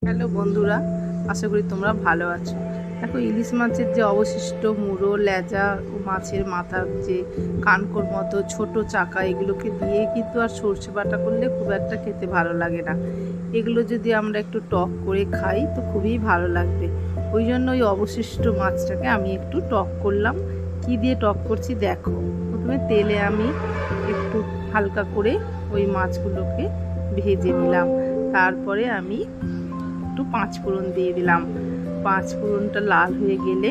Hello বন্ধুরা, আশা করি তোমরা ভালো আছো। দেখো, ইলিশ মাছের যে অবশিষ্ট মুড়ো, লেজা ও মাছের মাথার যে কানকোর মতো ছোট চাকা, এগুলোকে দিয়ে কিন্তু আর সর্ষে বাটা করলে খুব একটা খেতে ভালো লাগে না। এগুলো যদি আমরা একটু টক করে খাই তো খুবই ভালো লাগবে। ওই জন্য ওই অবশিষ্ট মাছটাকে আমি একটু টক করলাম। কি দিয়ে টক করছি দেখো। প্রথমে তেলে আমি একটু হালকা করে ওই মাছগুলোকে ভেজে নিলাম। তারপরে আমি একটু পাঁচফোড়ন দিয়ে দিলাম। পাঁচফোড়নটা লাল হয়ে গেলে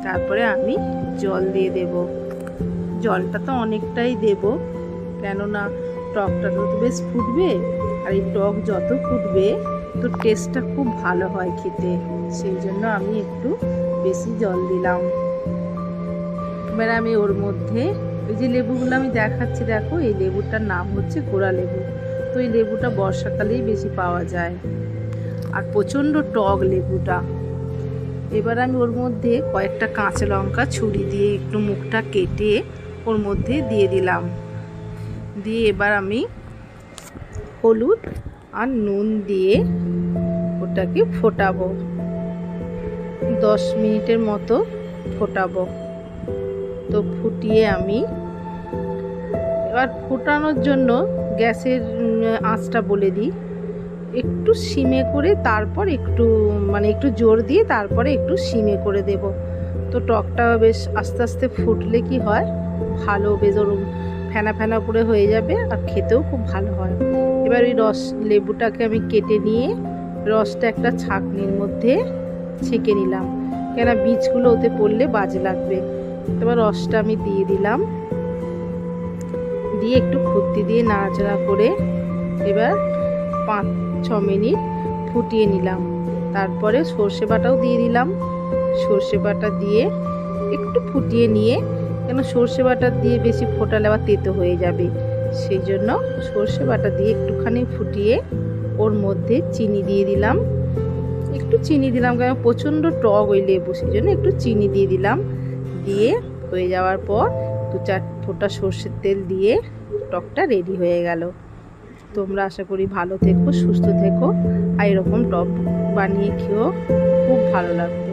তারপরে আমি জল দিয়ে দেব। জলটা তো অনেকটাই দেব, কেননা টকটা তো বেশ ফুটবে, আর এই টক যত ফুটবে তো টেস্টটা খুব ভালো হয় খেতে। সেই জন্য আমি একটু বেশি জল দিলাম। এবার আমি ওর মধ্যে ওই যে লেবুগুলো আমি দেখাচ্ছি, দেখো এই লেবুটার নাম হচ্ছে গোড়া লেবু। তো এই লেবুটা বর্ষাকালেই বেশি পাওয়া যায়, আর প্রচণ্ড টক লেবুটা। এবার আমি ওর মধ্যে কয়েকটা কাঁচা লঙ্কা ছুরি দিয়ে একটু মুখটা কেটে ওর মধ্যে দিয়ে দিলাম। দিয়ে এবার আমি হলুদ আর নুন দিয়ে ওটাকে ফোটাবো। 10 মিনিটের মতো ফোটাবো। তো ফুটিয়ে আমি এবার ফোটানোর জন্য গ্যাসের আঁচটা বলে দিই, একটু সিমে করে, তারপর একটু জোর দিয়ে তারপরে একটু সিমে করে দেব। তো টকটা বেশ আস্তে আস্তে ফুটলে কি হয়, ভালো বেশ ওরকম ফেনা ফেনা করে হয়ে যাবে, আর খেতেও খুব ভালো হয়। এবার ওই লেবুটাকে আমি কেটে নিয়ে রসটা একটা ছাঁকনির মধ্যে ছেঁকে নিলাম, কেন বীজগুলো ওতে পড়লে বাজে লাগবে। এবার রসটা আমি দিয়ে দিলাম, দিয়ে একটু খুন্তি দিয়ে নাড়াচাড়া করে এবার 5-6 মিনিট ফুটিয়ে নিলাম। তারপরে সর্ষে বাটাও দিয়ে দিলাম। সর্ষে বাটা দিয়ে একটু ফুটিয়ে নিয়ে, কেন সর্ষে বাটা দিয়ে বেশি ফোটালে আবার তেতো হয়ে যাবে, সেই জন্য সর্ষে বাটা দিয়ে একটুখানি ফুটিয়ে ওর মধ্যে চিনি দিয়ে দিলাম। একটু চিনি দিলাম, কারণ প্রচণ্ড টক ওই লেবু, সেই জন্য একটু চিনি দিয়ে দিলাম। দিয়ে হয়ে যাওয়ার পর 2-4 ফোঁটা সর্ষের তেল দিয়ে টকটা রেডি হয়ে গেল। তোমরা আশা করি ভালো থেকো, সুস্থ থেকো, আর এরকম টক বানিয়ে খেয়েও খুব ভালো লাগবে।